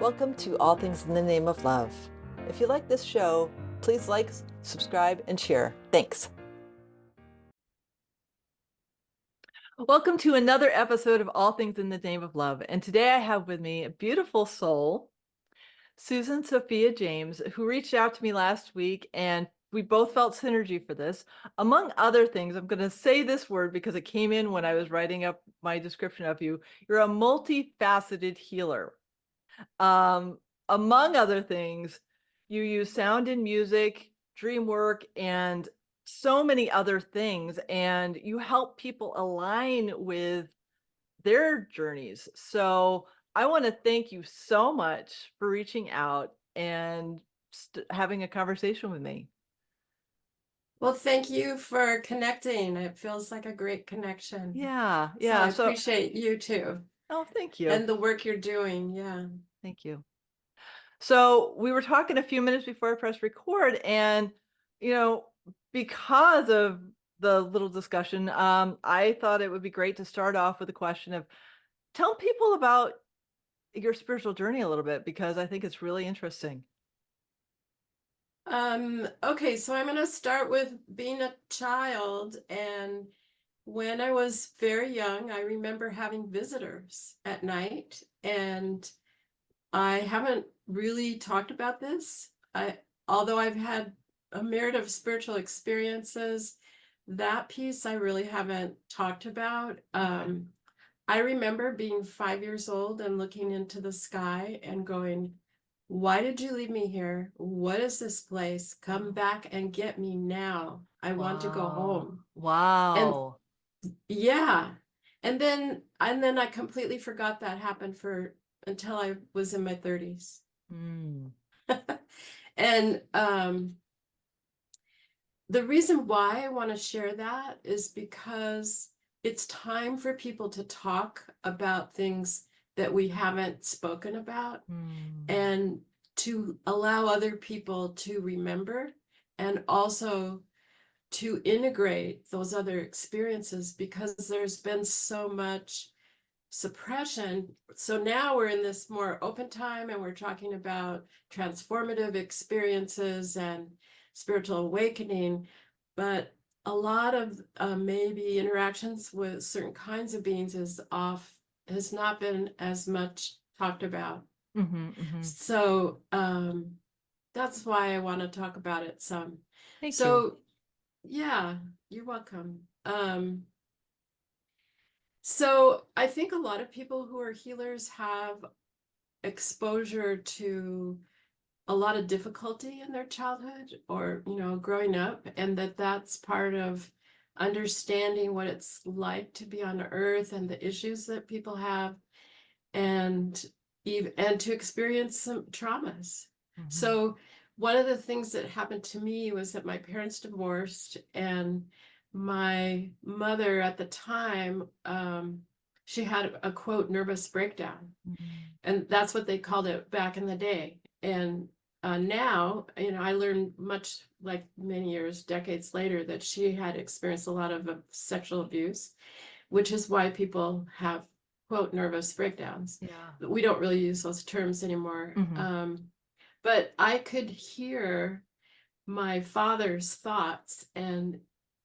Welcome to All Things in the Name of Love. If you like this show, please like, subscribe, and share. Thanks. Welcome to another episode of All Things in the Name of Love. And today I have with me a beautiful soul, Sophia James, who reached out to me last week, and we both felt synergy for this. Among other things, I'm going to say this word because it came in when I was writing up my description of you. You're a multi-faceted healer. Among other things, you use sound and music, dream work, and so many other things, and you help people align with their journeys. So I want to thank you so much for reaching out and having a conversation with me. Well, thank you for connecting. It feels like a great connection. Yeah, So I yeah. appreciate you too Oh, thank you. and the work you're doing. Yeah. Thank you. So we were talking a few minutes before I pressed record, and you know, because of the little discussion, I thought it would be great to start off with a question of tell people about your spiritual journey a little bit because I think it's really interesting. Okay, so I'm going to start with being a child. And when I was very young, I remember having visitors at night. And I haven't really talked about this. Although I've had a myriad of spiritual experiences, that piece I really haven't talked about. I remember being 5 years old and looking into the sky and going, why did you leave me here? What is this place? Come back and get me now. I want to go Wow. home. And Wow. yeah. And then I completely forgot that happened for until I was in my 30s. Mm. And the reason why I want to share that is because it's time for people to talk about things that we haven't spoken about Mm. and to allow other people to remember and also to integrate those other experiences because there's been so much suppression. So now we're in this more open time and we're talking about transformative experiences and spiritual awakening, but a lot of maybe interactions with certain kinds of beings has not been as much talked about. Mm-hmm, mm-hmm. So that's why I want to talk about it some. Thank you. So yeah, you're welcome. So I think a lot of people who are healers have exposure to a lot of difficulty in their childhood or, growing up, and that's part of understanding what it's like to be on earth and the issues that people have and and to experience some traumas. Mm-hmm. So one of the things that happened to me was that my parents divorced, and my mother at the time, she had a quote nervous breakdown, Mm-hmm. and that's what they called it back in the day. And now, I learned much like many years, decades later, that she had experienced a lot of sexual abuse, which is why people have quote nervous breakdowns. Yeah. We don't really use those terms anymore. Mm-hmm. But I could hear my father's thoughts, and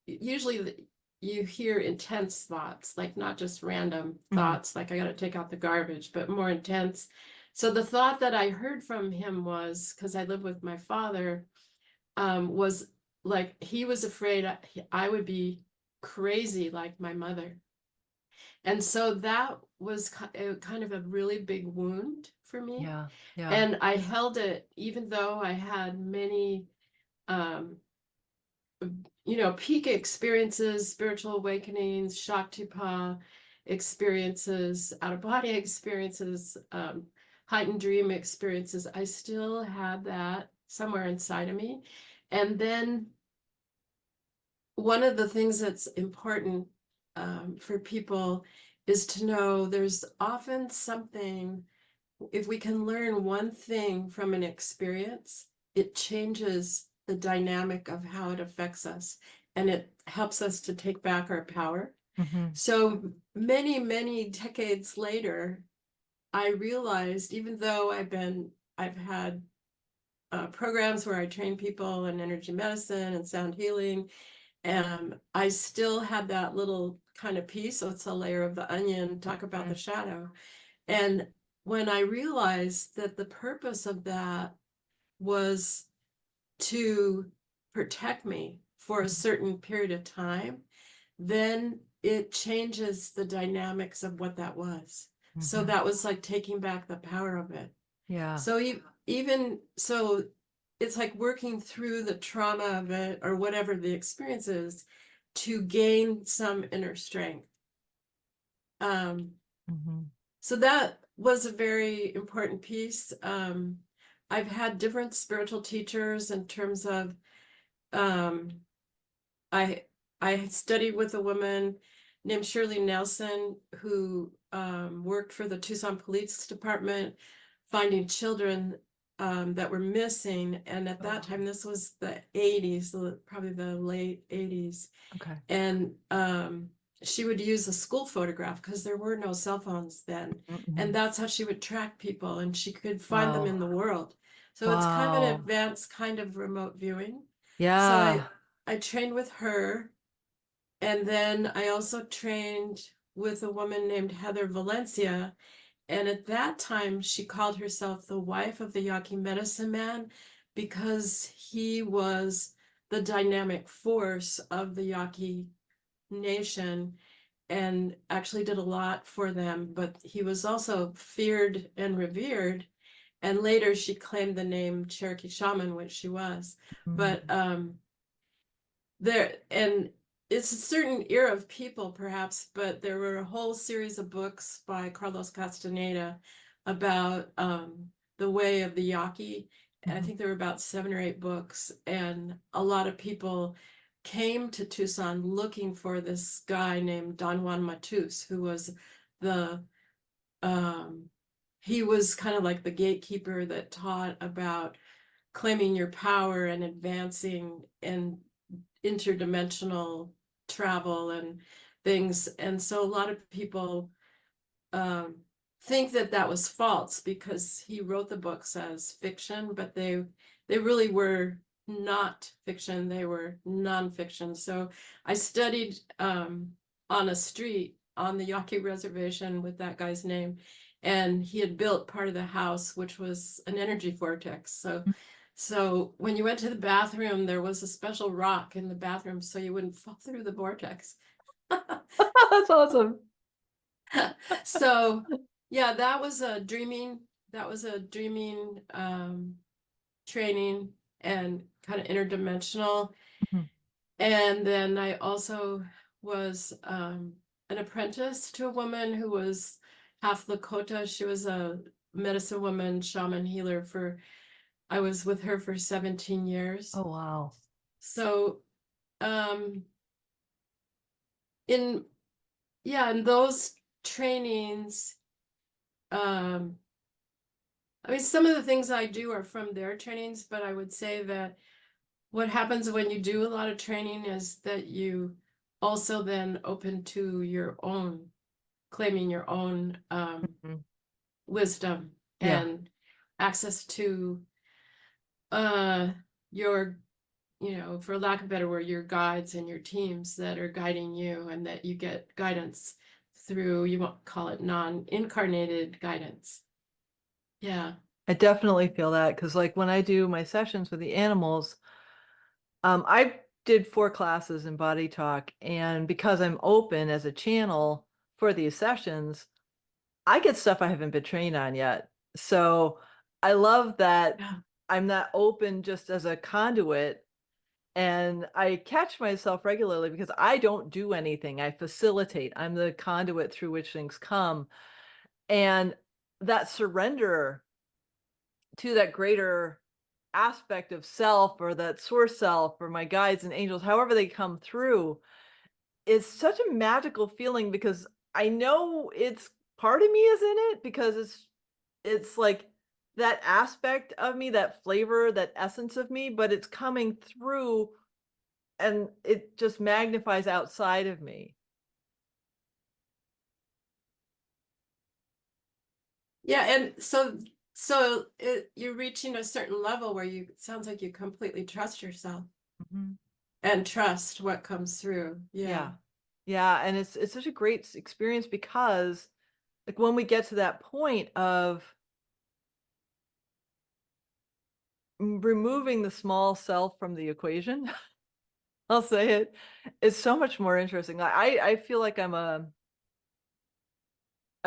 usually you hear intense thoughts, like not just random Mm-hmm. thoughts, like I got to take out the garbage, but more intense. So the thought that I heard from him was, because I live with my father, was like he was afraid I would be crazy like my mother. And so that was kind of a really big wound for me. Yeah. Yeah. And I held it, even though I had many, um, peak experiences, spiritual awakenings, Shaktipa experiences, out of body experiences, heightened dream experiences. I still had that somewhere inside of me. And then one of the things that's important for people is to know there's often something, if we can learn one thing from an experience, it changes the dynamic of how it affects us and it helps us to take back our power. Mm-hmm. So many, many decades later, I realized, even though I've had programs where I train people in energy medicine and sound healing, and I still had that little kind of piece. So it's a layer of the onion, talk about the Mhm. shadow. And when I realized that the purpose of that was to protect me for a certain period of time, then it changes the dynamics of what that was. So Mhm. that was like taking back the power of it. Yeah. So even so, it's like working through the trauma of it or whatever the experience is to gain some inner strength. Um, Mhm. so that was a very important piece. I've had different spiritual teachers in terms of um, I I studied with a woman named Shirley Nelson who worked for the Tucson Police Department, finding children that were missing. And at that Oh, time, this was the 80s, probably the late 80s. okay. And she would use a school photograph because there were no cell phones then. And Mhm. that's how she would track people and she could find them Wow. in the world. So it's kind of an Wow. advanced kind of remote viewing. So Yeah. I trained with her, and then I also trained with a woman named Heather Valencia. And at that time, she called herself the wife of the Yaqui medicine man because he was the dynamic force of the Yaqui nation and actually did a lot for them. But he was also feared and revered. And later she claimed the name Cherokee Shaman, which she was. But Mhm. there and it's a certain era of people perhaps, but there were a whole series of books by Carlos Castaneda about the way of the Yaqui. I Mhm. think there were about 7 or 8 books, and a lot of people came to Tucson looking for this guy named Don Juan Matus, who was the um he was kind of like the gatekeeper that taught about claiming your power and advancing and interdimensional travel and things. And so a lot of people um, think that that was false because he wrote the books as fiction, but they really were not fiction. They were nonfiction. So I studied on a street on the Yaqui Reservation with that guy's name, and he had built part of the house, which was an energy vortex. So when you went to the bathroom, there was a special rock in the bathroom so you wouldn't fall through the vortex. That's awesome. So yeah, that was a dreaming training and kind of interdimensional. Mhm. And then I also was an apprentice to a woman who was half Lakota. She was a medicine woman, shaman healer for, I was with her for 17 years. Oh, wow. So um in yeah, in those trainings, um I mean, some of the things I do are from their trainings, but I would say that what happens when you do a lot of training is that you also then open to your own, claiming your own Mhm. wisdom Yeah. and access to uh, your, for lack of a better word, your guides and your teams that are guiding you, and that you get guidance through, you won't call it non-incarnated guidance. Yeah. I definitely feel that because, like, when I do my sessions with the animals, I did 4 classes in body talk, and because I'm open as a channel for these sessions, I get stuff I haven't been trained on yet. So I love that Yeah. I'm not open just as a conduit, and I catch myself regularly because I don't do anything. I facilitate. I'm the conduit through which things come. And that surrender to that greater aspect of self, or that source self, or my guides and angels, however they come through, is such a magical feeling because I know it's part of me is in it because it's like that aspect of me, that flavor, that essence of me, but it's coming through and it just magnifies outside of me. Yeah, and so you're reaching a certain level where you it sounds like you completely trust yourself Mhm. and trust what comes through. Yeah. Yeah. Yeah, and it's such a great experience because like when we get to that point of removing the small self from the equation, I'll say it, it's so much more interesting. I feel like I'm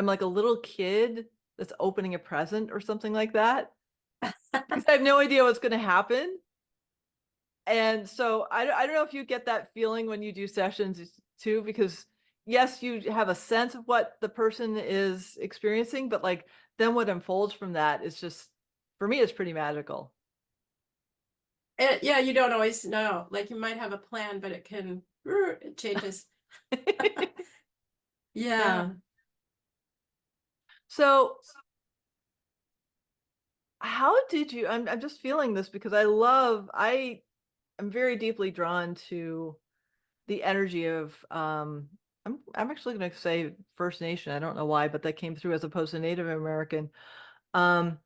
like a little kid that's opening a present or something like that because I have no idea what's going to happen. And so I don't know if you get that feeling when you do sessions too, because yes, you have a sense of what the person is experiencing, but like then what unfolds from that is just, for me, it's pretty magical. Yeah, you don't always know. Like you might have a plan, but it changes. Yeah. Yeah. So how did you, I'm just feeling this because I'm very deeply drawn to the energy of I'm actually going to say First Nation. I don't know why, but that came through as opposed to Native American. Um,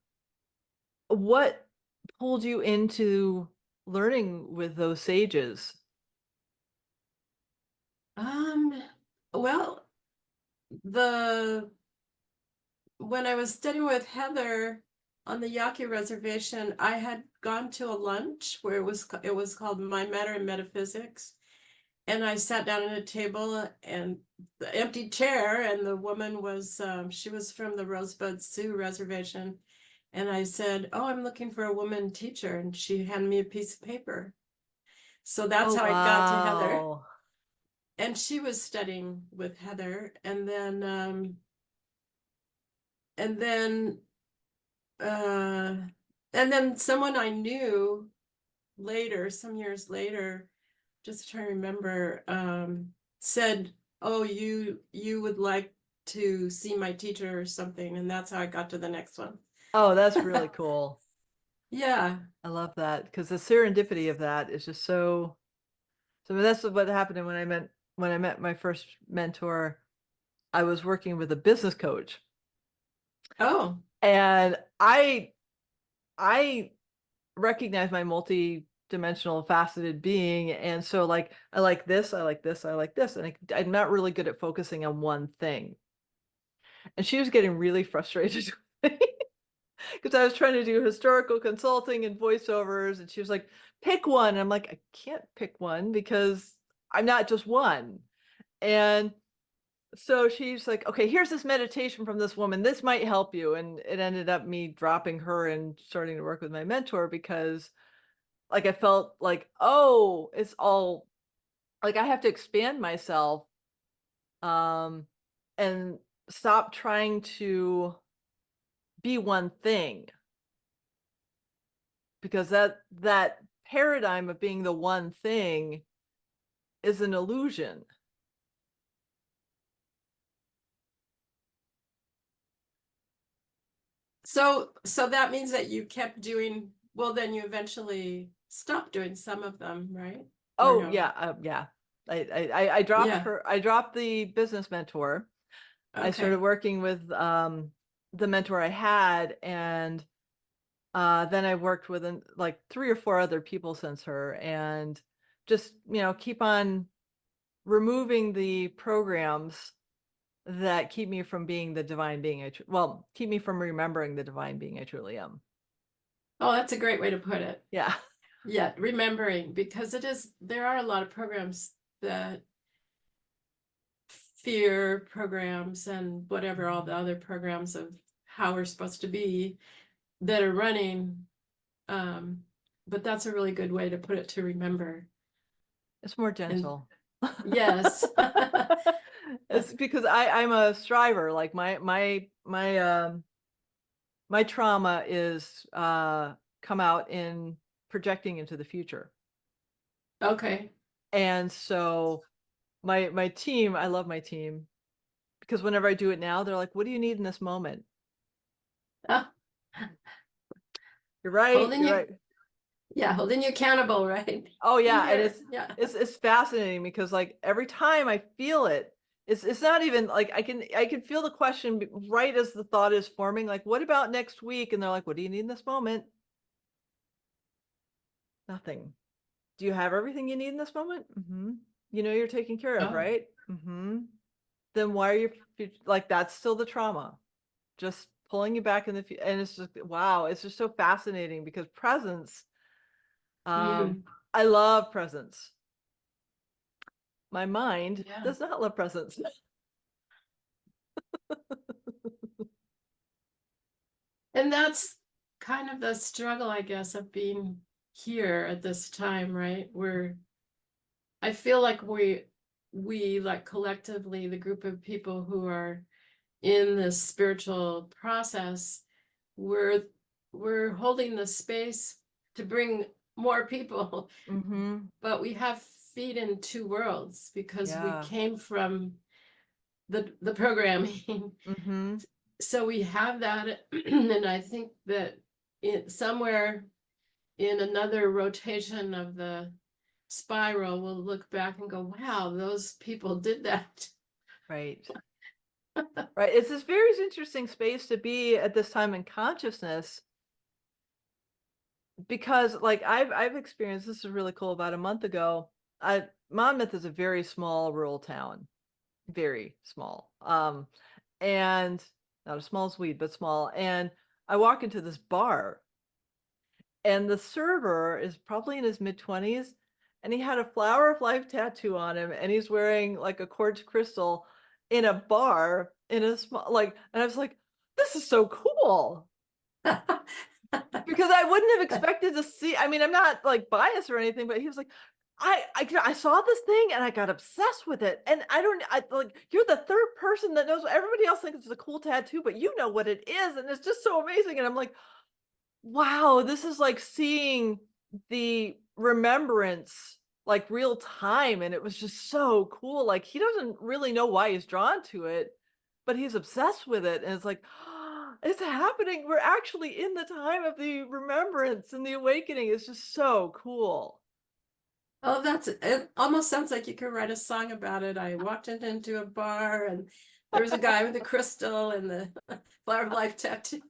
what pulled you into learning with those sages? Um, well, the when I was studying with Heather on the Yaqui Reservation, I had gone to a lunch where it was called My Matter in Metaphysics. And I sat down at a table and the empty chair, and the woman was she was from the Rosebud Sioux Reservation. And I said, "Oh, I'm looking for a woman teacher," and she handed me a piece of paper. So that's Oh how I got to Heather. wow. And she was studying with Heather, and then uh, and then someone I knew later, some years later, just trying to remember, said, "Oh, you would like to see my teacher or something," and that's how I got to the next one. Oh, that's really cool. Yeah. I love that because the serendipity of that is just so. So that's what happened when I met my first mentor. I was working with a business coach, Oh, and I recognize my multi-dimensional faceted being, and so like I like this, I like this, I like this, and I'm not really good at focusing on one thing. And she was getting really frustrated with me because I was trying to do historical consulting and voiceovers, and she was like, "Pick one." And I'm like, "I can't pick one because I'm not just one." And so she's like, "Okay, here's this meditation from this woman. This might help you." And it ended up me dropping her and starting to work with my mentor because like I felt like, oh, it's all like I have to expand myself um and stop trying to be one thing because that paradigm of being the one thing is an illusion. so that means that you kept doing well, then you eventually stopped doing some of them, right? Or Oh no? yeah, yeah. I dropped Yeah. her. I dropped the business mentor. I started Okay. working with the mentor I had, and then I worked with like three or four other people since her, and just keep on removing the programs that keep me from being the divine being well, keep me from remembering the divine being I truly am. Oh, that's a great way to put it. Yeah. Yeah, remembering, because there are a lot of programs, that fear programs and whatever, all the Mhm. other programs of how we're supposed to be, that are running. Um, but that's a really good way to put it, to remember. It's more And gentle. yes. It's because I'm a striver. Like my trauma is come out in projecting into the future. Okay. And so my team, I love my team because whenever I do it now, they're like, "What do you need in this moment?" Ah, You're right. holding You're you, right. yeah, holding you accountable, right? Oh Be yeah, and here. Yeah. it's fascinating because like every time I feel it, It's not even like I can feel the question right as the thought is forming, like, what about next week? And they're like, what do you need in this moment? Nothing. Do you have everything you need in this moment? You know you're taken care of, Oh, right? Then why are you like, that's still the trauma, just pulling you back in the and it's just, wow, it's just so fascinating because presence, mm, I love presence. My mind yeah. does not love presence. And that's kind of the struggle, I guess, of being here at this time, right? Where I feel like we like collectively, the group of people who are in this spiritual process, we're we're holding the space to bring more people, but we have feet in two worlds because we Yeah. came from the programming. So we have that, and I think that somewhere in another rotation of the spiral, we'll look back and go, wow, those people did that. Right. Right. It's this very interesting space to be at this time in consciousness because, like, I've experienced this is really cool. About a month ago, Monmouth is a very small rural town, very small, and not as small as Weed, but small. And I walk into this bar, and the server is probably in his mid-20s, and he had a flower of life tattoo on him, and he's wearing like a quartz crystal in a bar in a small, like, and I was like, this is so cool. Because I wouldn't have expected to see, I mean, I'm not like biased or anything, but he was like, I saw this thing and I got obsessed with it. And I like, you're the third person that knows. Everybody else thinks it's a cool tattoo, but you know what it is. And it's just so amazing. And I'm like, wow, this is like seeing the remembrance like real time. And it was just so cool. Like, he doesn't really know why he's drawn to it, but he's obsessed with it. And it's like, it's happening. We're actually in the time of the remembrance and the awakening. It's just so cool. Oh, it almost sounds like you could write a song about it. I walked into a bar and there was a guy with a crystal and the flower of life tattoo.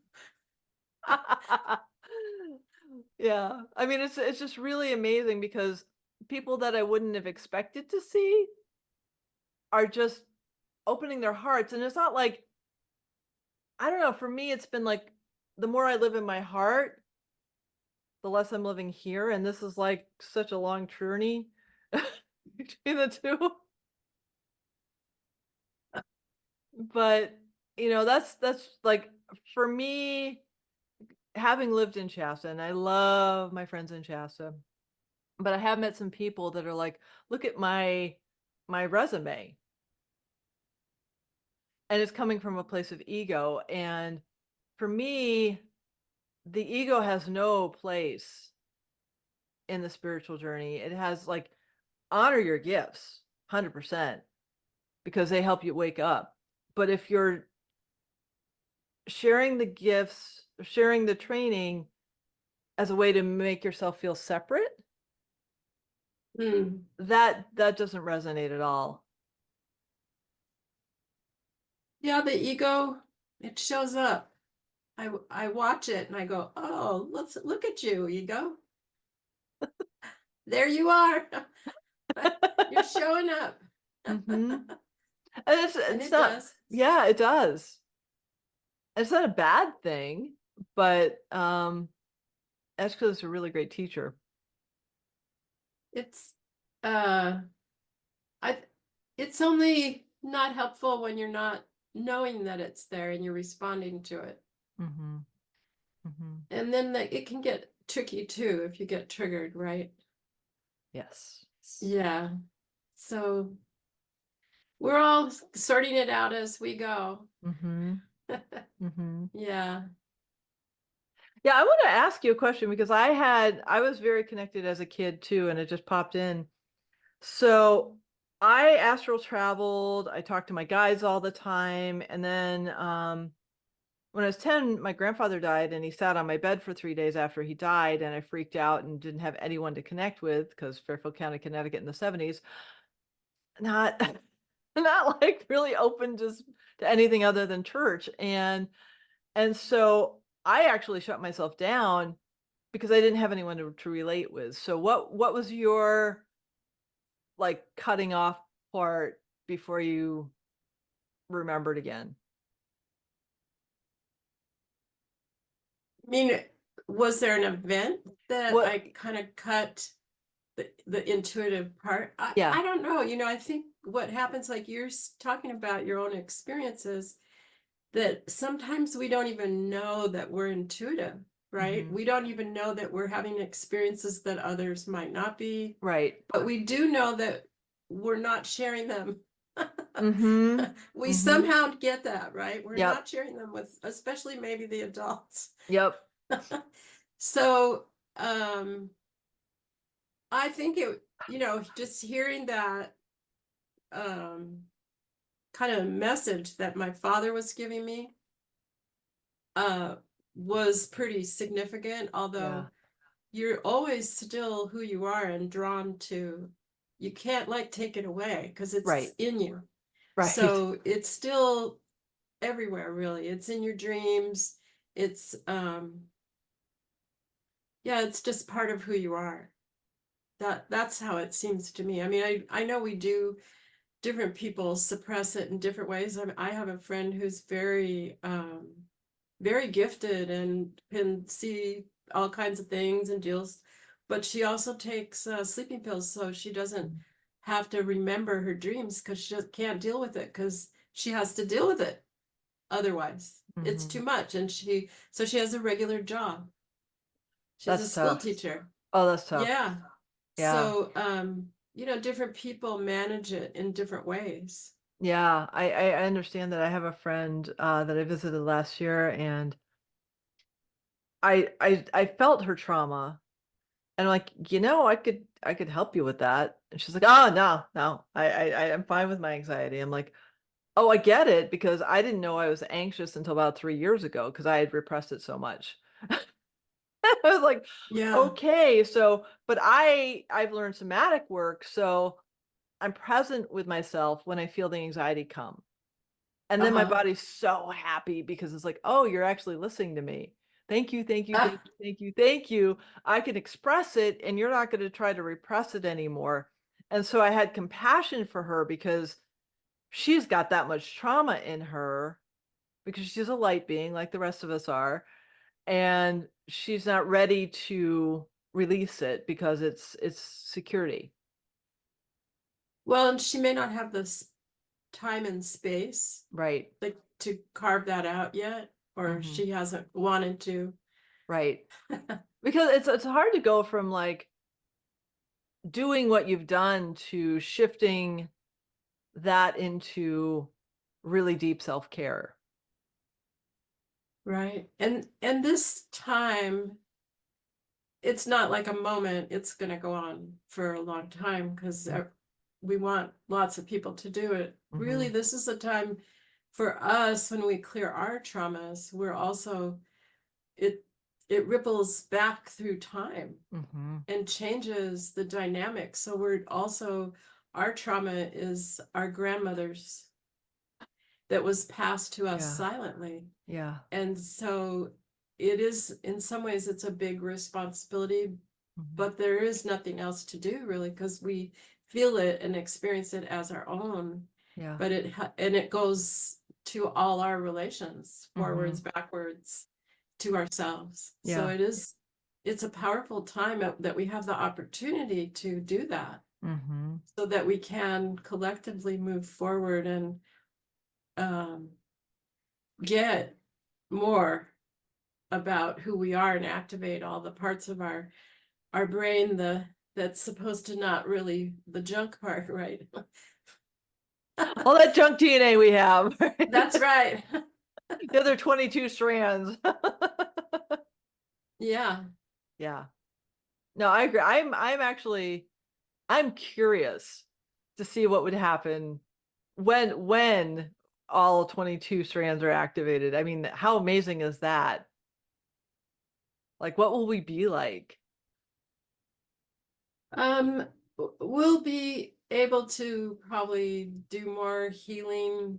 Yeah. I mean, it's just really amazing because people that I wouldn't have expected to see are just opening their hearts. And it's not like, I don't know, for me, it's been like the more I live in my heart, the less I'm living here. And this is like such a long journey between the two. But, that's like, for me, having lived in Shasta, and I love my friends in Shasta, but I have met some people that are like, look at my resume. And it's coming from a place of ego. And for me, the ego has no place in the spiritual journey. It has like, honor your gifts 100% because they help you wake up. But if you're sharing the gifts, sharing the training as a way to make yourself feel separate, Hmm. that doesn't resonate at all. Yeah, the ego, it shows up. I watch it and I go, oh, let's look at you, ego. There you are. You're showing up. And it's And it's it not, does. yeah, it does. It's not a bad thing, but that's because it's a really great teacher. It's uh I it's only not helpful when you're not knowing that it's there and you're responding to it. Hmm. Hmm. And then it can get tricky too if you get triggered, right? Yes. Yeah. So we're all sorting it out as we go. Hmm. Hmm. Yeah. Yeah, I want to ask you a question because I was very connected as a kid too, and it just popped in. So I astral traveled, I talked to my guides all the time, and then when I was 10, my grandfather died, and he sat on my bed for 3 days after he died, and I freaked out and didn't have anyone to connect with because Fairfield County, Connecticut in the 70s. Not not like really open just to anything other than church. And so I actually shut myself down because I didn't have anyone to relate with. So what was your like cutting off part before you remembered again? I mean, was there an event that What I kind of cut the intuitive part? yeah. I don't know. I think what happens, like you're talking about your own experiences, that sometimes we don't even know that we're intuitive, right? Mhm. We don't even know that we're having experiences that others might not be, Right. but we do know that we're not sharing them. Mhm. We Mhm. somehow get that, right? We're Yep. not sharing them with, especially maybe the adults. Yep. So, um, I think just hearing that, um, kind of message that my father was giving me, uh, was pretty significant, Yeah. although you're always still who you are and drawn to, you can't like take it away because it's Right. in you. Right. So it's still everywhere, really. It's in your dreams. It's, yeah, it's just part of who you are. That's how it seems to me. I mean, I know we do, different people suppress it in different ways. I have a friend who's very gifted and can see all kinds of things and deals, but she also takes sleeping pills so she doesn't Mm. have to remember her dreams because she just can't deal with it because she has to deal with it otherwise. It's too Mhm. much, and she has a regular job. She's a That's school tough. teacher. Oh, that's tough. Yeah. Yeah. So, different people manage it in different ways. Yeah. I understand that. I have a friend that I visited last year, and I felt her trauma. And I'm like, I could help you with that. And she's like, oh no, no. I'm fine with my anxiety. I'm like, oh, I get it because I didn't know I was anxious until about 3 years ago because I had repressed it so much. I was like, Yeah. okay, so but I've learned somatic work, so I'm present with myself when I feel the anxiety come. And then my Uh-huh. body's so happy because it's like, "Oh, you're actually listening to me. Thank you, thank you, thank Ah, you, thank you, thank you. I can express it and you're not gonna try to repress it anymore." And so I had compassion for her because she's got that much trauma in her because she's a light being like the rest of us are, and she's not ready to release it because it's security. well, and she may not have this time and space, Right. like, to carve that out yet, or Mhm. she hasn't wanted to. Right. Because it's hard to go from, like, doing what you've done to shifting that into really deep self-care. Right. And this time, it's not like a moment, it's going to go on for a long time because Mm. we want lots of people to do it. Really, Mhm. this is the time for us when we clear our traumas. We're also, it it ripples back through time Mhm. and changes the dynamic. So we're also, our trauma is our grandmother's that was passed to us Yeah. silently. Yeah. And so it is, in some ways, it's a big responsibility, Mhm. but there is nothing else to do really because we feel it and experience it as our own. Yeah. But and it goes to all our relations, forwards, Mhm. backwards, to ourselves. So Yeah. it's a powerful time that we have the opportunity to do that Mhm. so that we can collectively move forward and um, get more about who we are and activate all the parts of our brain that's supposed to, not really the junk part, right? All that junk DNA we have. That's right. The other 22 strands. Yeah. Yeah. No, I agree. I'm curious to see what would happen when all 22 strands are activated. I mean, how amazing is that? Like, what will we be like? We'll be able to probably do more healing,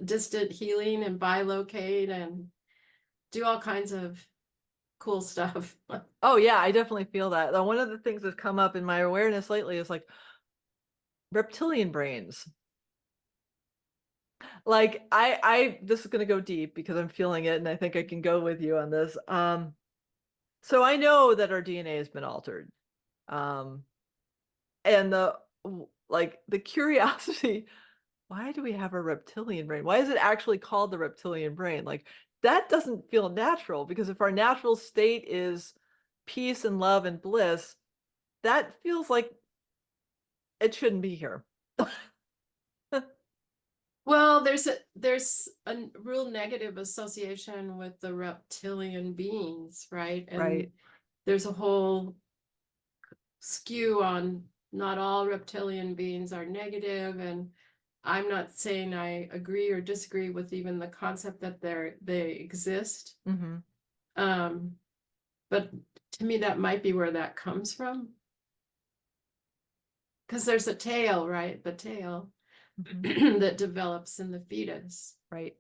distant healing and bilocate and do all kinds of cool stuff. Oh yeah, I definitely feel that. One of the things that's come up in my awareness lately is like reptilian brains. Like I this is going to go deep because I'm feeling it and I think I can go with you on this. So I know that our DNA has been altered. Um and like the curiosity, why do we have a reptilian brain? Why is it actually called the reptilian brain? Like that doesn't feel natural because if our natural state is peace and love and bliss, that feels like it shouldn't be here. Well, there's a real negative association with the reptilian beings, right? Right. And there's a whole skew on not all reptilian beings are negative, and I'm not saying I agree or disagree with even the concept that they exist. Hmm. Um, but to me, that might be where that comes from. Because there's a tail, right? The tail Hmm. that develops in the fetus Right.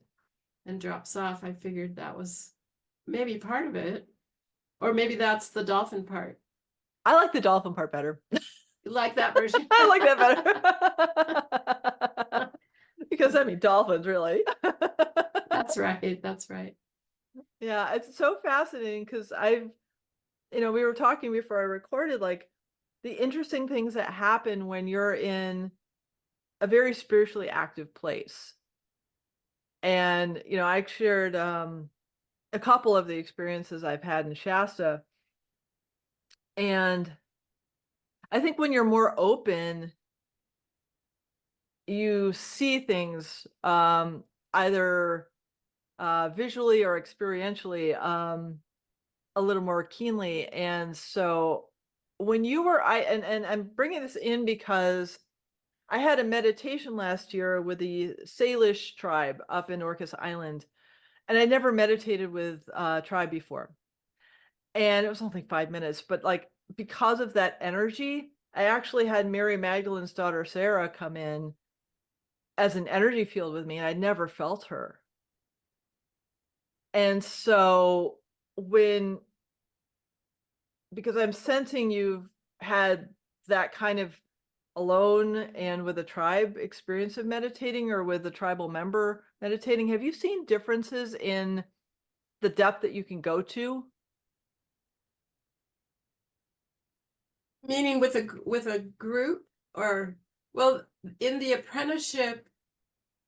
and drops off. I figured that was maybe part of it. Or maybe that's the dolphin part. I like the dolphin part better. You like that version? I like that better. Because I mean dolphins, really. That's right. That's right. Yeah, it's so fascinating because we were talking before I recorded, like the interesting things that happen when you're in a very spiritually active place. And, I shared a couple of the experiences I've had in Shasta. And I think when you're more open, you see things either visually or experientially a little more keenly. And so when you were, and I'm bringing this in because I had a meditation last year with the Salish tribe up in Orcas Island, and I never meditated with tribe before. And it was only 5 minutes, but like because of that energy, I actually had Mary Magdalene's daughter Sarah come in as an energy field with me, and I'd never felt her. And so when because I'm sensing you've had that kind of alone and with a tribe experience of meditating or with a tribal member meditating, have you seen differences in the depth that you can go to? Meaning with a group or well, in the apprenticeship,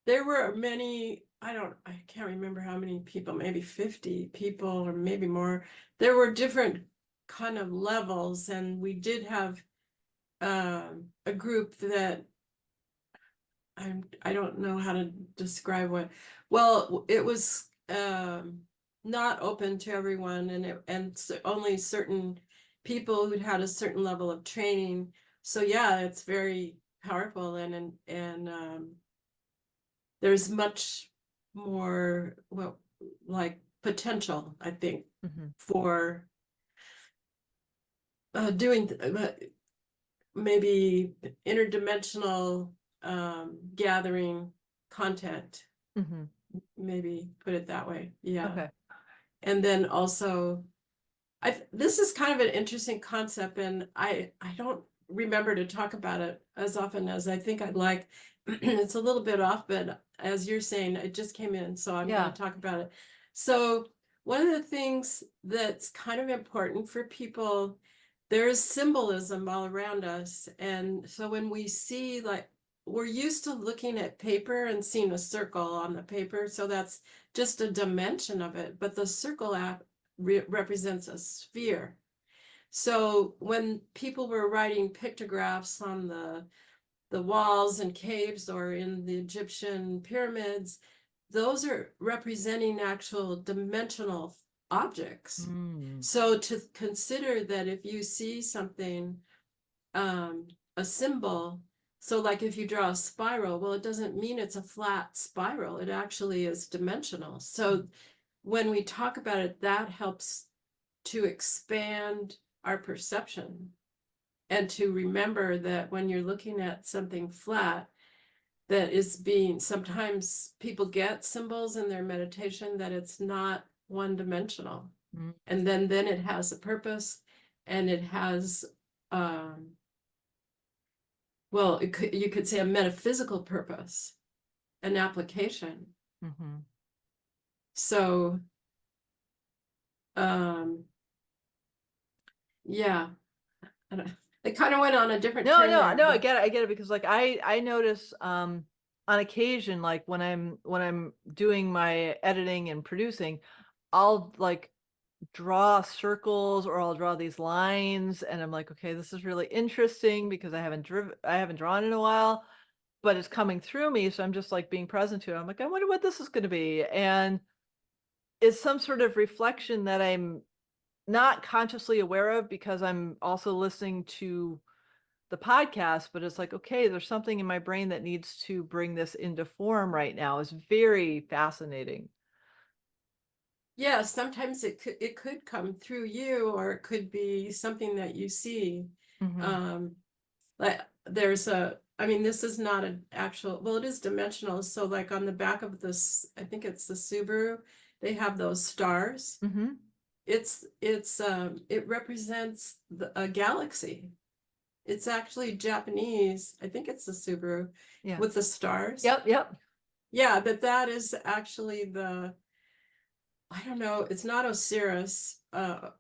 there were many, I can't remember how many people, maybe 50 people or maybe more. There were different kind of levels, and we did have a group that I don't know how to describe what. Well, it was not open to everyone, and only certain people who'd had a certain level of training. So yeah, it's very powerful, and there's much more, well, like potential, I think, Mhm. for doing maybe interdimensional gathering content, Mhm. maybe put it that way. Yeah. Okay. And then also, this is kind of an interesting concept, and I don't remember to talk about it as often as I think I'd like. It's a little bit off, but as you're saying, it just came in, so I'm going Yeah. to talk about it. So one of the things that's kind of important for people, there's symbolism all around us, and so when we see, like, we're used to looking at paper and seeing a circle on the paper, so that's just a dimension of it, but the circle represents a sphere. So when people were writing pictographs on the walls and caves or in the Egyptian pyramids, those are representing actual dimensional objects. Mm. So to consider that if you see something, a symbol, so like if you draw a spiral, well, it doesn't mean it's a flat spiral. It actually is dimensional. So when we talk about it, that helps to expand our perception. and to remember that when you're looking at something flat, that is being, sometimes people get symbols in their meditation that it's not one dimensional. Mm. And then it has a purpose, and it has, well, you could say a metaphysical purpose, an application. Mhm. So, um, yeah, I don't, I kind of went on a different No, turn no, there, no, but I get it because like I notice on occasion, like when I'm doing my editing and producing, I'll like draw circles or I'll draw these lines and I'm like, okay, this is really interesting because I haven't drawn in a while, but it's coming through me. So I'm just like being present to it. I'm like, I wonder what this is gonna be. And it's some sort of reflection that I'm not consciously aware of because I'm also listening to the podcast, but it's like, okay, there's something in my brain that needs to bring this into form right now. It's very fascinating. yeah, sometimes it could come through you, or it could be something that you see. Hmm. Um, like there's a, I mean, this is not an actual, well, it is dimensional. So like on the back of this, I think it's the Subaru, they have those stars. Hmm. It represents a galaxy. It's actually Japanese. I think it's the Subaru Yeah. with the stars. Yep. Yep. Yeah, but that is actually the, I don't know, it's not Osiris, but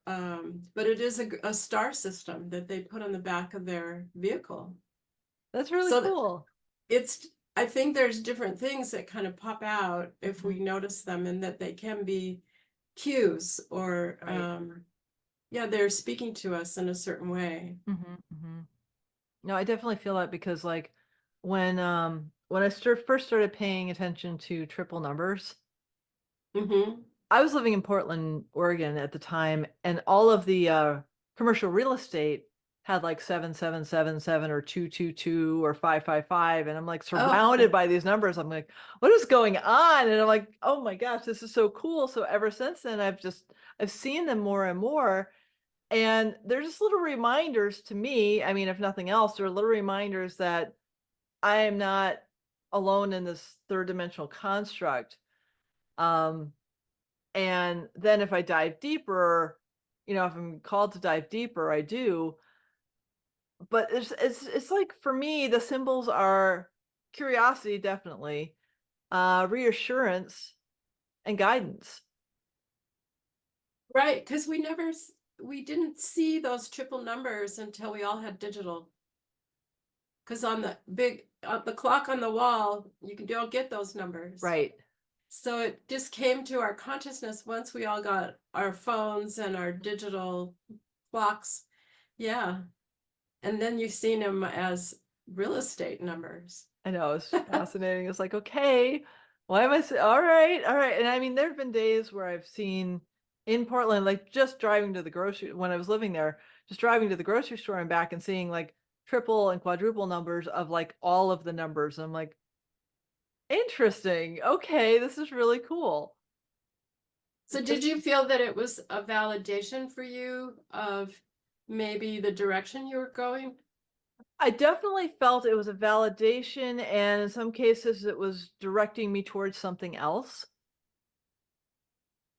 it is a star system that they put on the back of their vehicle. That's really So that cool. it's, I think there's different things that kind of pop out if Hmm. we notice them, and that they can be cues, or Right. yeah, they're speaking to us in a certain way. Hmm. Hmm. No, I definitely feel that because like when I first started paying attention to triple numbers, Mm-hmm. I was living in Portland, Oregon at the time, and all of the commercial real estate had like 7777 or 222 or 555. And I'm like surrounded Oh, by these numbers. I'm like, what is going on? And I'm like, oh my gosh, this is so cool. So ever since then, I've seen them more and more. And they're just little reminders to me. I mean, if nothing else, they're little reminders that I am not alone in this third dimensional construct. Um, and then if I dive deeper, if I'm called to dive deeper, I do. But it's like for me, the symbols are curiosity, definitely, reassurance, and guidance. right, because we didn't see those triple numbers until we all had digital. Because on the clock on the wall, don't get those numbers. Right. So it just came to our consciousness once we all got our phones and our digital clocks. Yeah. And then you've seen them as real estate numbers. I know it's fascinating. It's like, okay, why am I all right, all right. And I mean, there have been days where I've seen in Portland, like just driving to the grocery when I was living there, just driving to the grocery store and back and seeing like triple and quadruple numbers of like all of the numbers. And I'm like, interesting. Okay, this is really cool. So did Just you feel that it was a validation for you of maybe the direction you were going? I definitely felt it was a validation, and in some cases it was directing me towards something else.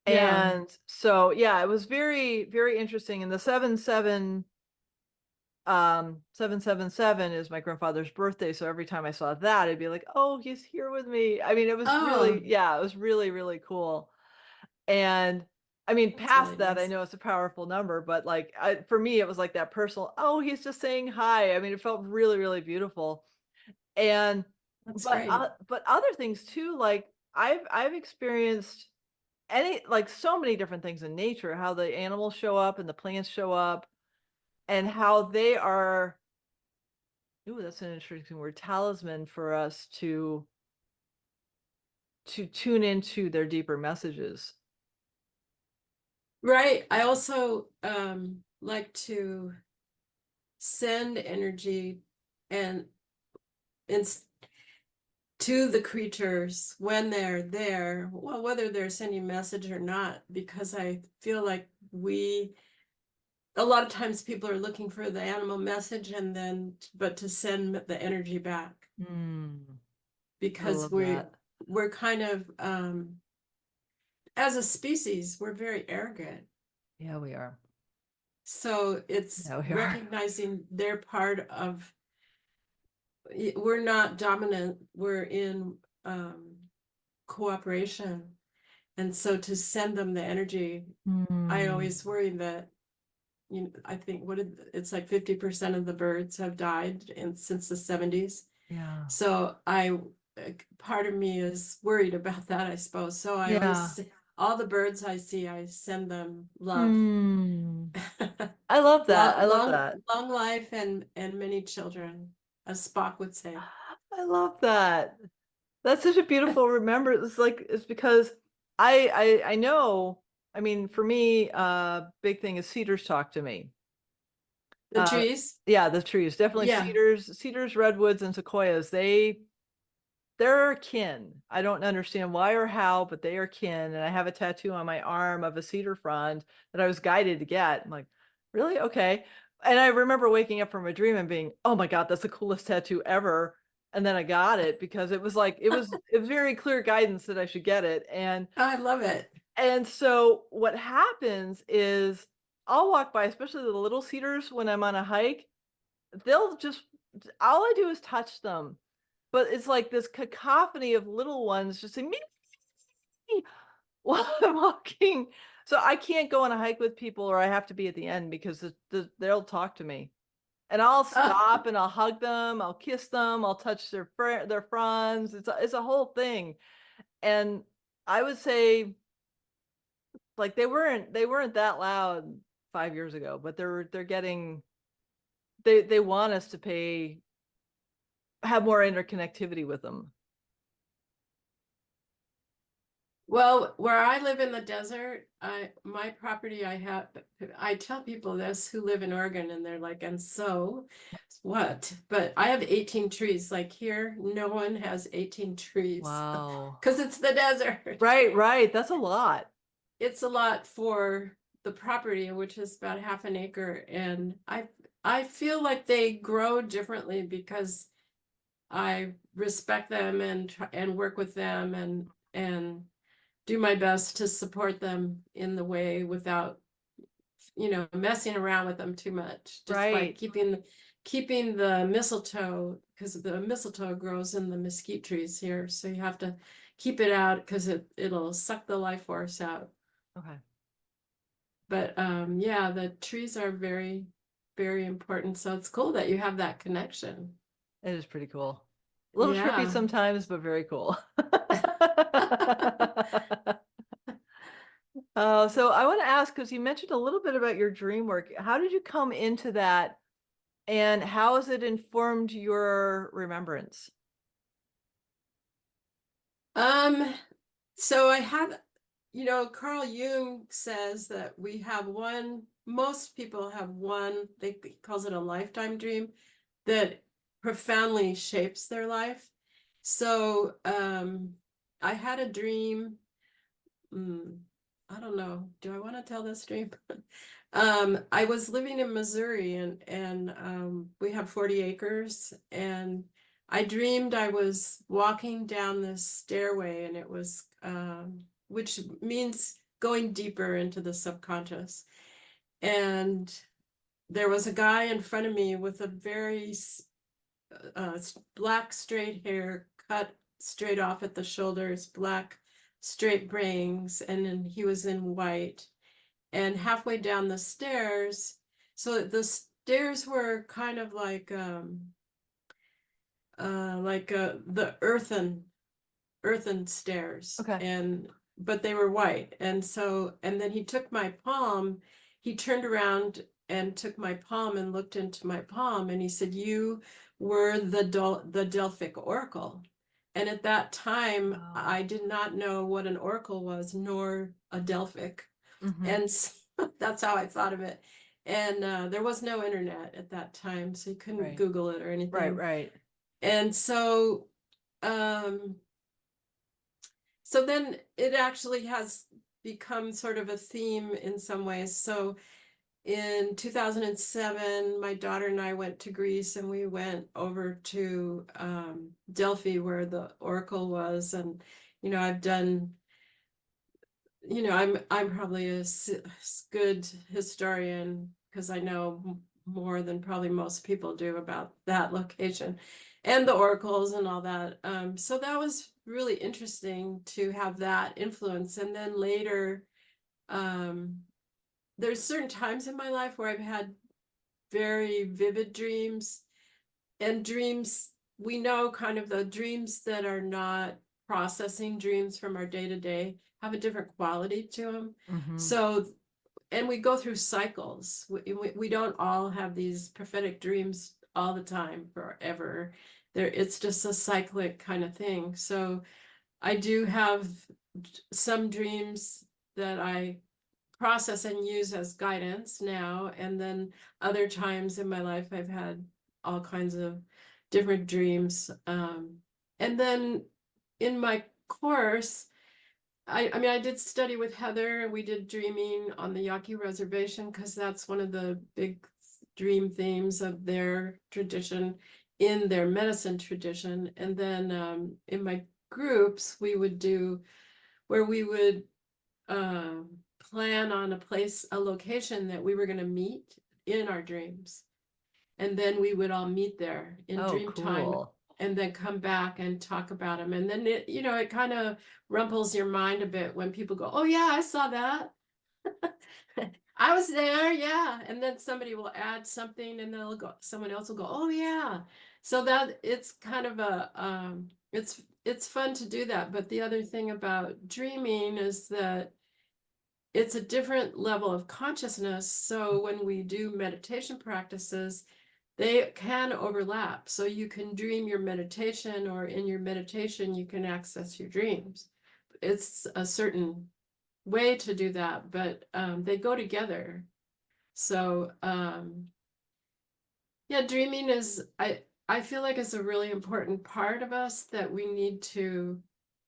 Yeah. And so yeah, it was very, very interesting. And the 777 is my grandfather's birthday. So every time I saw that, I'd be like, oh, he's here with me. I mean, it was Oh, really, yeah, it was really, really cool. And I mean, that's really past that, I nice. know it's a powerful number, but like for me, it was like that personal, oh, he's just saying hi. I mean, it felt really, really beautiful. And That's great. but other things too, like I've experienced any like so many different things in nature, how the animals show up and the plants show up and how they are, ooh, that's an interesting word, talisman for us to tune into their deeper messages. Right. I also like to send energy and ins to the creatures when they're there, well, whether they're sending message or not, because I feel like we a lot of times people are looking for the animal message and then, but to send the energy back I because love that. we're kind of, as a species, we're very arrogant. Yeah, we are. So it's Yeah, we are. recognizing they're part of, we're not dominant, we're in cooperation. And so to send them the energy, I Mm, always worry that, I think it's like 50% of the birds have died since the 70s. yeah. So part of me is worried about that, I suppose. So I Yeah. always, all the birds I see, I send them love. Hmm. I love that. I Long, love long, that. long life and many children, as Spock would say. I love that. That's such a beautiful remembrance. It's like it's because I know, I mean, for me, big thing is cedars talk to me. The Uh trees? yeah, the trees, definitely Yeah. cedars, redwoods, and sequoias. They're kin. I don't understand why or how, but they are kin. And I have a tattoo on my arm of a cedar frond that I was guided to get. I'm like, really? Okay. And I remember waking up from a dream and being, oh my God, that's the coolest tattoo ever. And then I got it because it was like it was very clear guidance that I should get it. I love it. And so what happens is I'll walk by, especially the little cedars when I'm on a hike, they'll just all I do is touch them, but it's like this cacophony of little ones just saying, "Me, me, me," while I'm walking. So I can't go on a hike with people, or I have to be at the end because they'll talk to me, and I'll Uh, stop and I'll hug them, I'll kiss them, I'll touch their fronds. It's a whole thing, and I would say like they weren't that loud 5 years ago, but they're getting they want us to have more interconnectivity with them. well, where I live in the desert, my property I tell people this who live in Oregon and they're like, and so what? But I have 18 trees. Like here, no one has 18 trees Wow. because it's the desert. Right, right. That's a lot. It's a lot for the property, which is about half an acre. And I feel like they grow differently because I respect them and work with them and do my best to support them in the way without, messing around with them too much, just by Right. keeping the mistletoe, because the mistletoe grows in the mesquite trees here. So you have to keep it out because it'll suck the life force out. Okay. But yeah, the trees are very, very important. So it's cool that you have that connection. It is pretty cool. A little trippy Yeah. sometimes, but very cool. So I want to ask, because you mentioned a little bit about your dream work. How did you come into that, and how has it informed your remembrance? Um, so I have, Carl Jung says that most people have one, he calls it a lifetime dream that profoundly shapes their life. So I had a dream. mm, I don't know. Do I want to tell this dream? I was living in Missouri and we have 40 acres and I dreamed I was walking down this stairway and it was which means going deeper into the subconscious. And there was a guy in front of me with a very black straight hair cut straight off at the shoulders, black straight bangs, and then he was in white. And halfway down the stairs, so the stairs were kind of like the earthen stairs, Okay. and but they were white. And then he took my palm, he turned around and took my palm and looked into my palm and he said, you were the Delphic Oracle. And at that time Wow. I did not know what an oracle was nor a Delphic. Mm-hmm. And so that's how I thought of it. And there was no internet at that time, so you couldn't Right. Google it or Right, anything. right. And um, so then it actually has become sort of a theme in some ways. So in 2007, my daughter and I went to Greece, and we went over to Delphi where the oracle was. And I've done, I'm probably a good historian because I know more than probably most people do about that location and the oracles and all that. So that was really interesting to have that influence. And then later, um, there's certain times in my life where I've had very vivid dreams, and dreams, we know kind of the dreams that are not processing dreams from our day to day have a different quality to them. Mm-hmm. So, and we go through cycles. We don't all have these prophetic dreams all the time forever. It's just a cyclic kind of thing. So I do have some dreams that I process and use as guidance now. And then other times in my life, I've had all kinds of different dreams. And then in my course, I mean, I did study with Heather. We did dreaming on the Yaqui Reservation because that's one of the big dream themes of their tradition, in their medicine tradition. And then in my groups, we would do where we would plan on a location that we were going to meet in our dreams. And then we would all meet there in Oh, dream time cool. and then come back and talk about them. And then it kind of rumples your mind a bit when people go, "Oh yeah, I saw that. I was there, yeah." And then somebody will add something, and someone else will go, "Oh yeah." So that it's kind of it's fun to do that. But the other thing about dreaming is that it's a different level of consciousness. So when we do meditation practices, they can overlap. So you can dream your meditation, or in your meditation, you can access your dreams. It's a certain way to do that, but they go together. So yeah, dreaming is, I feel like it's a really important part of us that we need to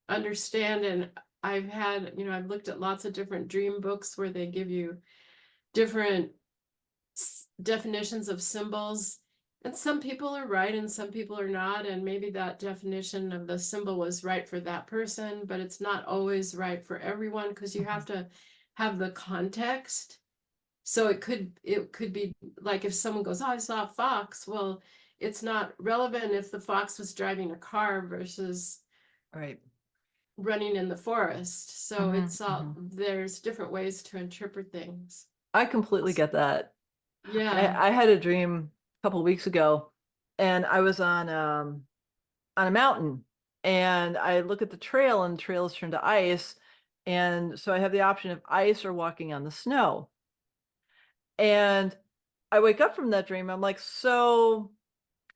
understand. And I've looked at lots of different dream books where they give you different definitions of symbols. And some people are right and some people are not. And maybe that definition of the symbol was right for that person, but it's not always right for everyone because you Mhm. have to have the context. So it could be like if someone goes, "Oh, I saw a fox." Well, it's not relevant if the fox was driving a car versus Right. running in the forest. So Mm-hmm. Mm-hmm. there's different ways to interpret things. I completely get that. Yeah. I had a dream a couple weeks ago, and I was on a mountain, and I look at the trail, and the trail is turned to ice, and so I have the option of ice or walking on the snow. And I wake up from that dream. I'm like, so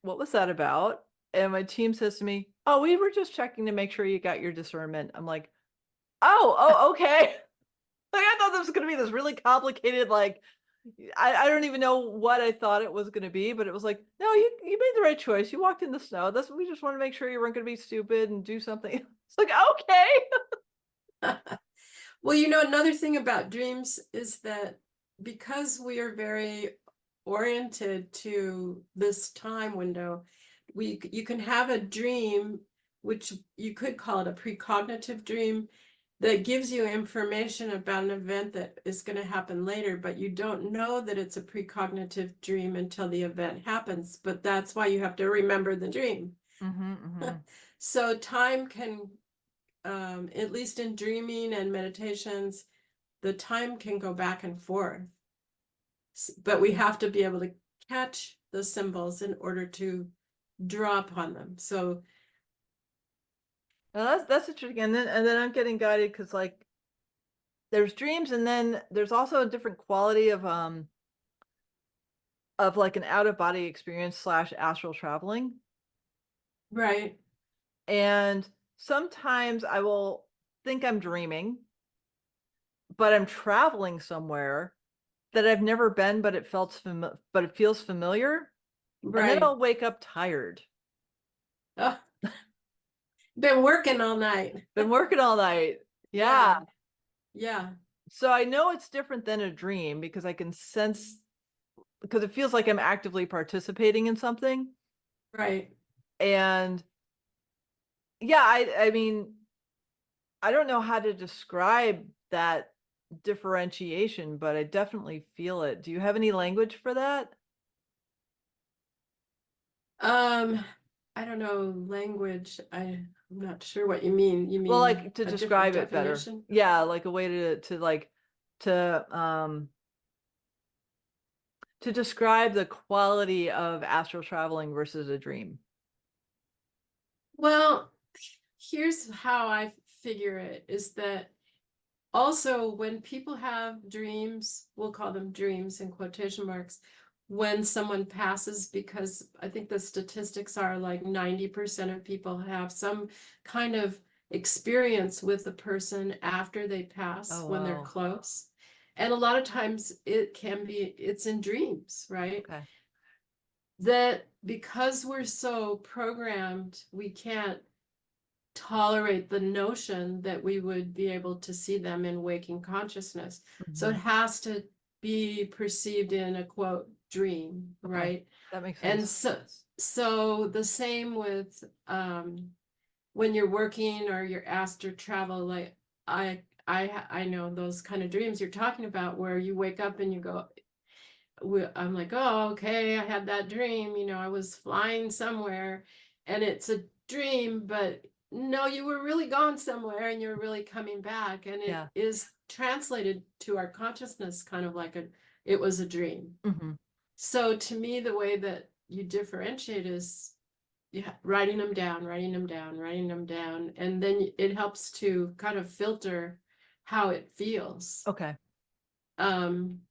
what was that about? And my team says to me, "Oh, we were just checking to make sure you got your discernment." I'm like, oh, okay. Like I thought this was gonna be this really complicated, like I don't even know what I thought it was gonna be, but it was like, no, you made the right choice. You walked in the snow. That's we just want to make sure you weren't gonna be stupid and do something. It's like, okay. Well, another thing about dreams is that because we are very oriented to this time window, you can have a dream, which you could call it a precognitive dream, that gives you information about an event that is going to happen later, but you don't know that it's a precognitive dream until the event happens. But that's why you have to remember the dream. Mm-hmm, mm-hmm. So time can, at least in dreaming and meditations, the time can go back and forth. But we have to be able to catch the symbols in order to draw upon them. So, Well, that's interesting. And then I'm getting guided because like there's dreams, and then there's also a different quality of like an out of body experience slash astral traveling. right. And sometimes I will think I'm dreaming, but I'm traveling somewhere that I've never been, but but it feels familiar. And then Right. I'll wake up tired. Oh, been working all night. Been working all night. Yeah. Yeah. Yeah. So I know it's different than a dream because I can sense, because it feels like I'm actively participating in something. Right. And yeah, I mean, I don't know how to describe that differentiation, but I definitely feel it. Do you have any language for that? Um, I don't know, language. I'm not sure what you mean. You Well, mean like, to a different describe it better. definition? Yeah, like a way to describe the quality of astral traveling versus a dream. Well, here's how I figure it is that also when people have dreams, we'll call them dreams in quotation marks, when someone passes, because I think the statistics are like 90% of people have some kind of experience with the person after they pass Oh, when they're wow. close. And a lot of times it's in dreams, right? Okay. That because we're so programmed, we can't tolerate the notion that we would be able to see them in waking consciousness. So it Mhm. has to be perceived in a quote dream, Okay. right? That makes And sense. so the same with when you're working or you're asked to travel, like I know those kind of dreams you're talking about where you wake up and you go, I'm like, oh, okay, I had that dream. I was flying somewhere and it's a dream, but no, you were really gone somewhere and you're really coming back. And it Yeah. is translated to our consciousness kind of like it was a dream. Mhm. So to me, the way that you differentiate is yeah, writing them down, writing them down, writing them down. And then it helps to kind of filter how it feels. Okay. Um,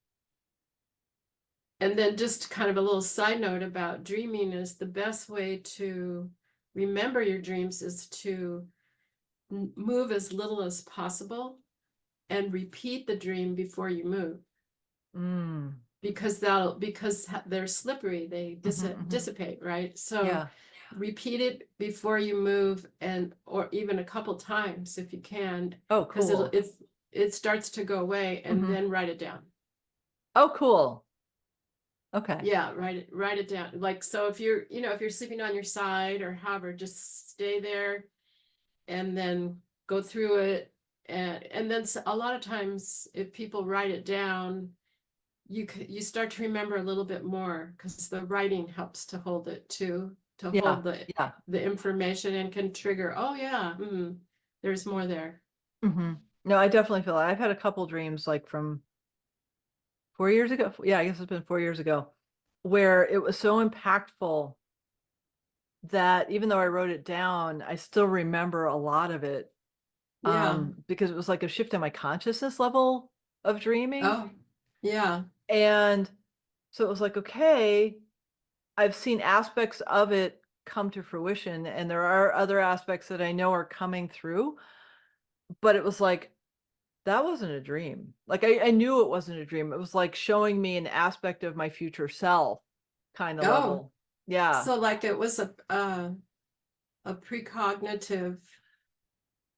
And then just kind of a little side note about dreaming is the best way to remember your dreams is to move as little as possible and repeat the dream before you move Mm. because they're slippery, they Mhm, mhm. dissipate, right? So Yeah. repeat it before you move and or even a couple times if you can, Oh, because cool. it starts to go away and Mhm. then write it down. Oh, cool. Okay. Yeah, write it down. Like, so if if you're sleeping on your side or however, just stay there and then go through it. And then a lot of times if people write it down, you start to remember a little bit more because the writing helps to hold it to Yeah. hold Yeah. the information and can trigger, oh yeah, there's more there. Mhm. No, I definitely feel it. I've had a couple dreams, like, from 4 years ago. Yeah, I guess it's been 4 years ago, where it was so impactful that even though I wrote it down, I still remember a lot of it, Yeah. because it was like a shift in my consciousness level of dreaming. Oh, yeah. And so it was like, okay, I've seen aspects of it come to fruition, and there are other aspects that I know are coming through, but it was like, that wasn't a dream. Like, I knew it wasn't a dream. It was like showing me an aspect of my future self kind of Oh, level. Yeah. so like it was a precognitive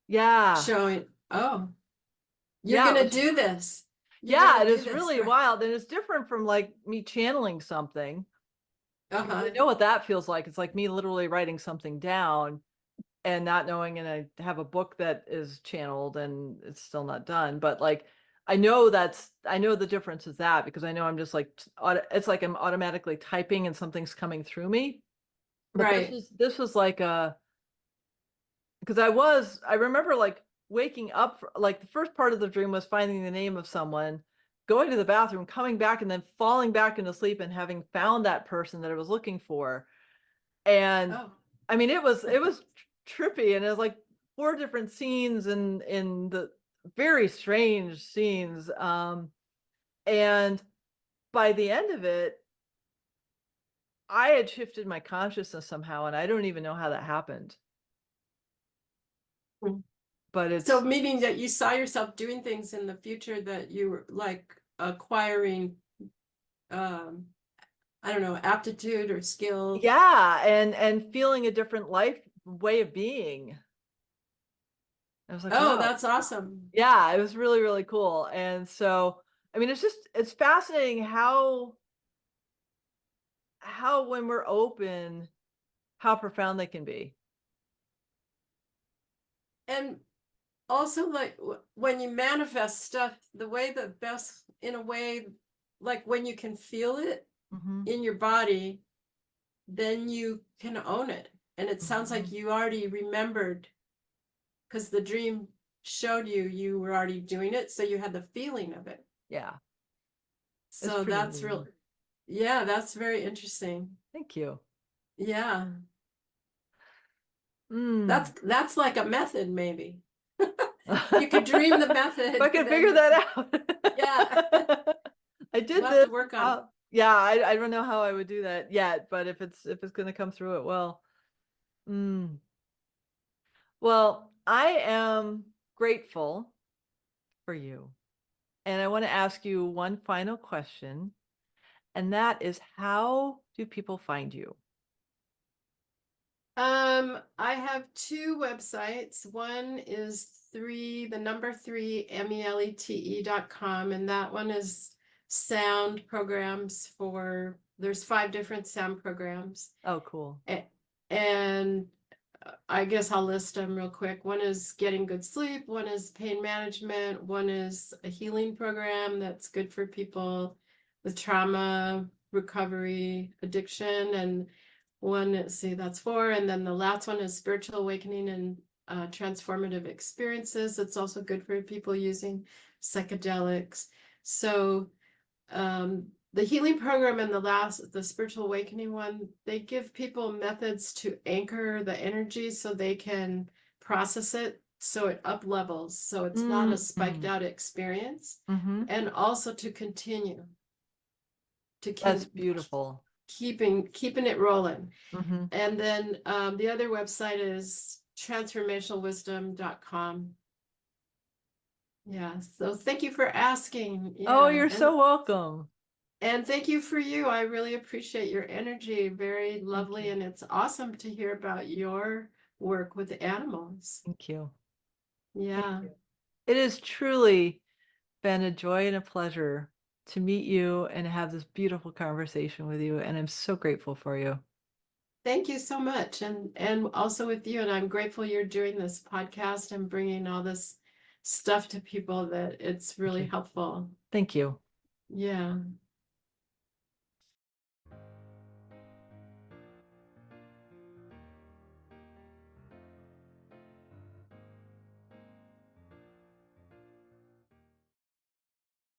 Yeah. showing, oh, you're Yeah, it gonna was do this. You're yeah, gonna it do is this, really right? wild, and it's different from, like, me channeling something, because I Uh-huh. know what that feels like. It's like me literally writing something down and not knowing, and I have a book that is channeled and it's still not done, but, like, I know the difference is that, because I know I'm just, like, it's like I'm automatically typing and something's coming through me, but Right. this was like a, because I remember, like, waking up, like, the first part of the dream was finding the name of someone, going to the bathroom, coming back, and then falling back into sleep and having found that person that I was looking for. And Oh, I mean, it was trippy, and it was like 4 different scenes in the very strange scenes. And by the end of it, I had shifted my consciousness somehow, and I don't even know how that happened. mm. But So it's meaning that you saw yourself doing things in the future that you were like acquiring, um, I don't know, aptitude or skill. yeah, and feeling a different life way of being. I was like, Oh, wow. that's awesome. Yeah, it was really, really cool. And so, I mean, it's fascinating how when we're open, how profound they can be. And also, like when you manifest stuff, the way the best, in a way, like when you can feel it Hmm. in your body, then you can own it. And it sounds like Hmm. you already remembered because the dream showed you you were already doing it. So you had the feeling of it. Yeah, it's So pretty that's neat. real. Yeah, that's very interesting. Thank you. Yeah. Mm. That's like a method, maybe. You could dream the If I method and could then figure you can, that yeah. out. I We'll did have this. to work on it. How, yeah, I don't know how I would do that yet, but if it's gonna come through, it will. Mm. Well, I am grateful for you. And I want to ask you one final question, and that is how do people find you? I have two websites. One is the number three, melete.com, and that one is sound programs there's 5 different sound programs. Oh, cool. And I guess I'll list them real quick. One is getting good sleep, one is pain management, one is a healing program that's good for people with trauma, recovery, addiction, and one, let's see, that's 4. And then the last one is spiritual awakening and transformative experiences. It's also good for people using psychedelics. So the healing program and the spiritual awakening one, they give people methods to anchor the energy so they can process it so it up levels, so it's not a spiked Mm-hmm. out experience, Mm-hmm. and also to continue to That's beautiful. keeping it rolling. Mm-hmm. And then the other website is transformationalwisdom.com. Yeah, so thank you for asking. Oh, Yeah, you're so welcome. and thank you for you. I really appreciate your energy. Very Thank lovely, you. and it's awesome to hear about your work with animals. Thank you. Thank Yeah. you. It has truly been a joy and a pleasure to meet you and have this beautiful conversation with you. And I'm so grateful for you. Thank you so much. And also with you, and I'm grateful you're doing this podcast and bringing all this stuff to people that it's Thank really you. helpful. Thank you. Yeah.